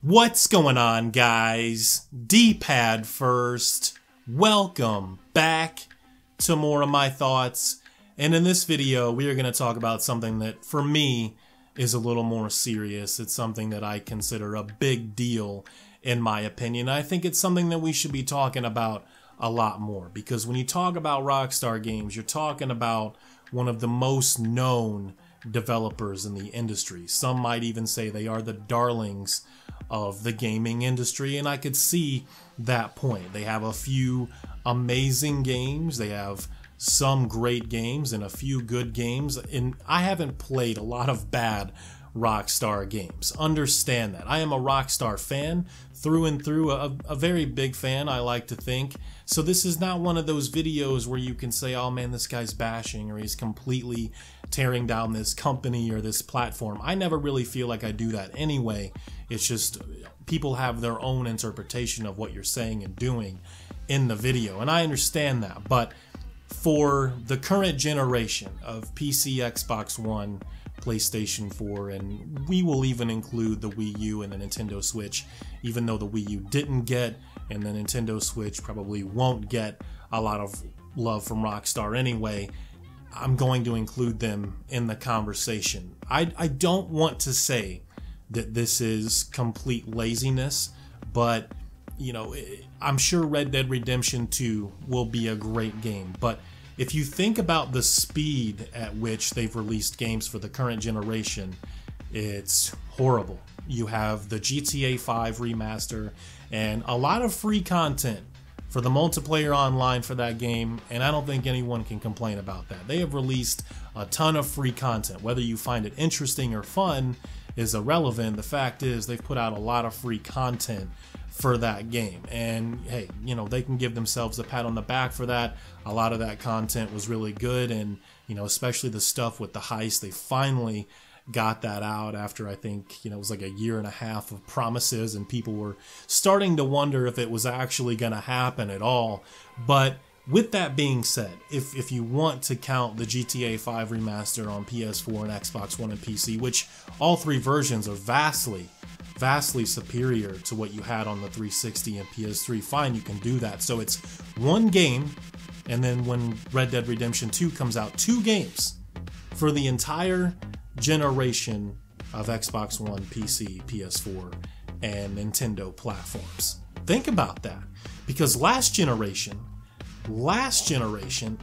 What's going on, guys? D-pad first. Welcome back to more of my thoughts. And in this video, we are going to talk about something that, for me, is a little more serious. It's something that I consider a big deal, in my opinion. I think it's something that we should be talking about a lot more. Because when you talk about Rockstar Games, you're talking about one of the most known developers in the industry. Some might even say they are the darlings of the gaming industry, and I could see that point. They have a few amazing games, they have some great games and a few good games, and I haven't played a lot of bad Rockstar games. Understand that. I am a Rockstar fan through and through, a very big fan, I like to think. So this is not one of those videos where you can say, oh man, this guy's bashing or he's completely tearing down this company or this platform. I never really feel like I do that anyway. It's just people have their own interpretation of what you're saying and doing in the video, and I understand that. But for the current generation of PC, Xbox One, PlayStation 4, and we will even include the Wii U and the Nintendo Switch, even though the Wii U didn't get and the Nintendo Switch probably won't get a lot of love from Rockstar anyway, I'm going to include them in the conversation. I don't want to say that this is complete laziness, but you know, I'm sure Red Dead Redemption 2 will be a great game. But if you think about the speed at which they've released games for the current generation, it's horrible. You have the GTA 5 remaster and a lot of free content for the multiplayer online for that game, and I don't think anyone can complain about that. They have released a ton of free content. Whether you find it interesting or fun is irrelevant. The fact is they've put out a lot of free content for that game, and hey, you know, they can give themselves a pat on the back for that. A lot of that content was really good, and you know, especially the stuff with the heist, they finally got that out after I think, you know, it was like a year and a half of promises, and people were starting to wonder if it was actually going to happen at all. But with that being said, if you want to count the GTA 5 remaster on PS4 and Xbox One and PC, which all three versions are vastly superior to what you had on the 360 and PS3, fine, you can do that. So it's one game, and then when Red Dead Redemption 2 comes out, 2 games for the entire generation of Xbox One, PC, PS4, and Nintendo platforms. Think about that, because last generation,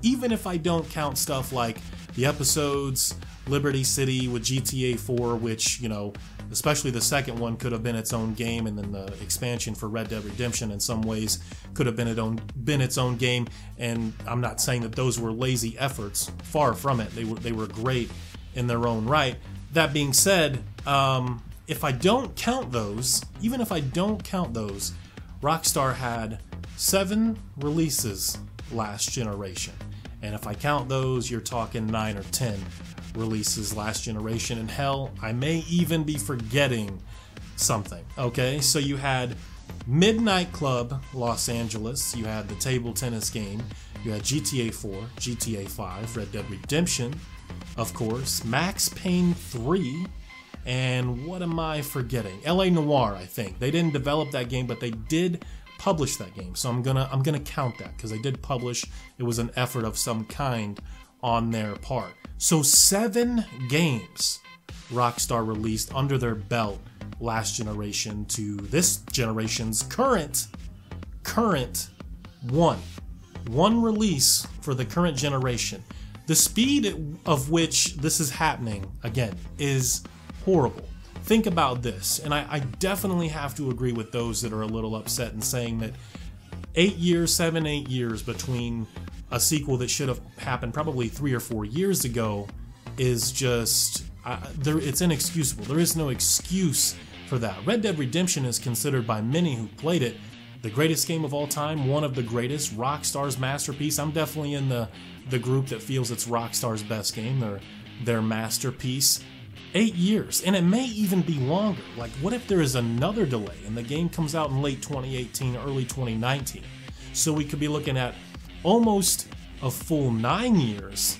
even if I don't count stuff like the episodes, Liberty City with GTA 4, which, you know, especially the second one could have been its own game, and then the expansion for Red Dead Redemption in some ways could have been its own game, and I'm not saying that those were lazy efforts, far from it. They were great in their own right. That being said, if I don't count those, even if I don't count those, Rockstar had 7 releases last generation, and if I count those, you're talking 9 or 10 releases last generation, and hell, I may even be forgetting something. Okay, so you had Midnight Club Los Angeles, you had the table tennis game, you had GTA 4, GTA 5, Red Dead Redemption, of course, Max Payne 3, and what am I forgetting? LA Noire, I think. They didn't develop that game, but they did publish that game, so I'm gonna count that because they did publish. It was an effort of some kind on their part. So 7 games Rockstar released under their belt last generation to this generation's current one release for the current generation. The speed of which this is happening, again, is horrible. Think about this, and I definitely have to agree with those that are a little upset and saying that 8 years between a sequel that should have happened probably 3 or 4 years ago is just, it's inexcusable. There is no excuse for that. Red Dead Redemption is considered by many who played it the greatest game of all time, one of the greatest, Rockstar's masterpiece. I'm definitely in the group that feels it's Rockstar's best game, or their masterpiece. 8 years, and it may even be longer. Like, what if there is another delay and the game comes out in late 2018, early 2019? So we could be looking at almost a full 9 years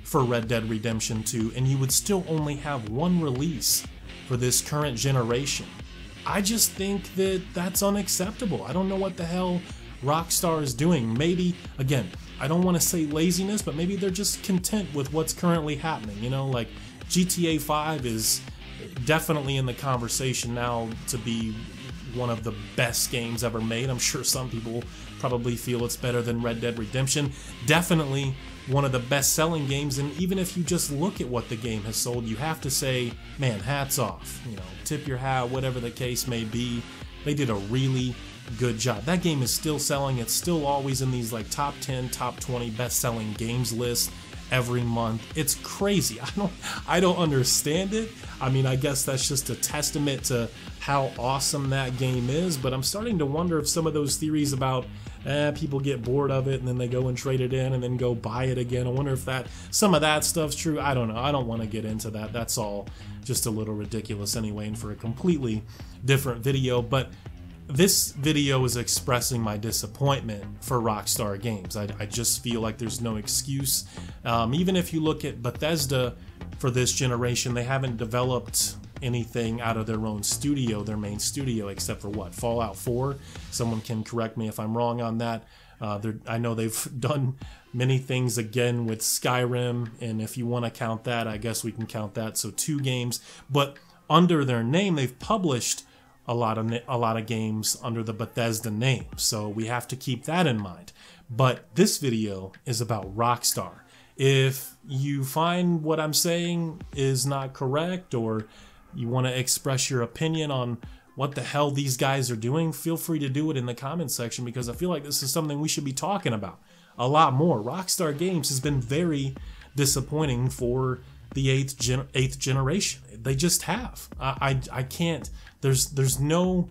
for Red Dead Redemption 2, and you would still only have one release for this current generation. I just think that that's unacceptable. I don't know what the hell Rockstar is doing. Maybe, again, I don't want to say laziness, but maybe they're just content with what's currently happening. You know, like GTA 5 is definitely in the conversation now to be one of the best games ever made. I'm sure some people probably feel it's better than Red Dead Redemption. Definitely one of the best-selling games, and even if you just look at what the game has sold, you have to say, man, hats off. You know, tip your hat, whatever the case may be. They did a really good job. That game is still selling. It's still always in these like top 10, top 20 best-selling games lists every month. It's crazy. I don't understand it. I mean, I guess that's just a testament to how awesome that game is, but I'm starting to wonder if some of those theories about people get bored of it and then they go and trade it in and then go buy it again. I wonder if some of that stuff's true. I don't know. I don't want to get into that. That's all just a little ridiculous anyway, and for a completely different video. But this video is expressing my disappointment for Rockstar Games. I just feel like there's no excuse. Even if you look at Bethesda for this generation, they haven't developed anything out of their own studio, their main studio, except for what, Fallout 4? Someone can correct me if I'm wrong on that. I know they've done many things again with Skyrim, and if you want to count that, I guess we can count that. So 2 games, but under their name, they've published a lot of games under the Bethesda name, so we have to keep that in mind. But this video is about Rockstar. If you find what I'm saying is not correct, or you want to express your opinion on what the hell these guys are doing, feel free to do it in the comment section, because I feel like this is something we should be talking about a lot more. Rockstar Games has been very disappointing for the eighth generation. They just have. I can't. There's no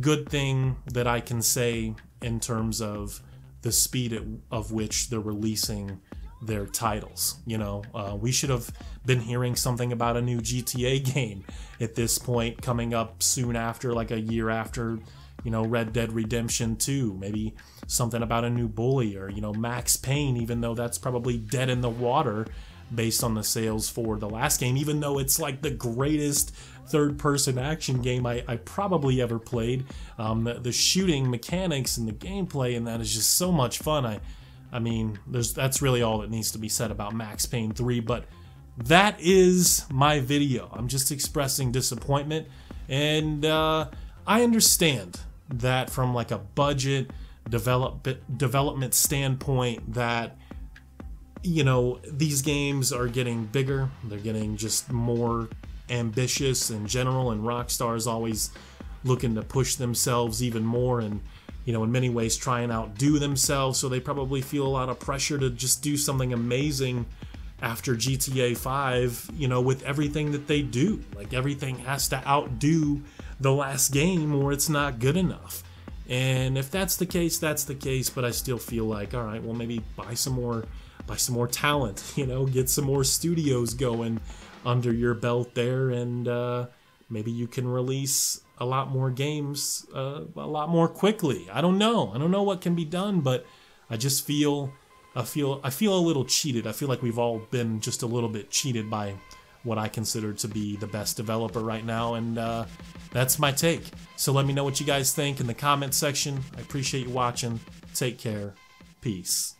good thing that I can say in terms of the speed of which they're releasing their titles. You know, we should have been hearing something about a new GTA game at this point, coming up soon after, like a year after, you know, Red Dead Redemption 2. Maybe something about a new Bully, or, you know, Max Payne, even though that's probably dead in the water based on the sales for the last game, even though it's like the greatest third-person action game I probably ever played. The shooting mechanics and the gameplay and that is just so much fun. I mean, that's really all that needs to be said about Max Payne 3, but that is my video. I'm just expressing disappointment, and I understand that from like a budget development standpoint, that, you know, these games are getting bigger, they're getting just more ambitious in general, and Rockstar is always looking to push themselves even more, and, you know, in many ways try and outdo themselves, so they probably feel a lot of pressure to just do something amazing after GTA 5, you know, with everything that they do. Like, everything has to outdo the last game or it's not good enough. And if that's the case, that's the case, but I still feel like, all right, well, maybe buy some more talent, you know, get some more studios going under your belt there, and maybe you can release a lot more games a lot more quickly. I don't know what can be done, but I just feel a little cheated. I feel like we've all been just a little bit cheated by what I consider to be the best developer right now, and that's my take. So let me know what you guys think in the comment section. I appreciate you watching. Take care. Peace.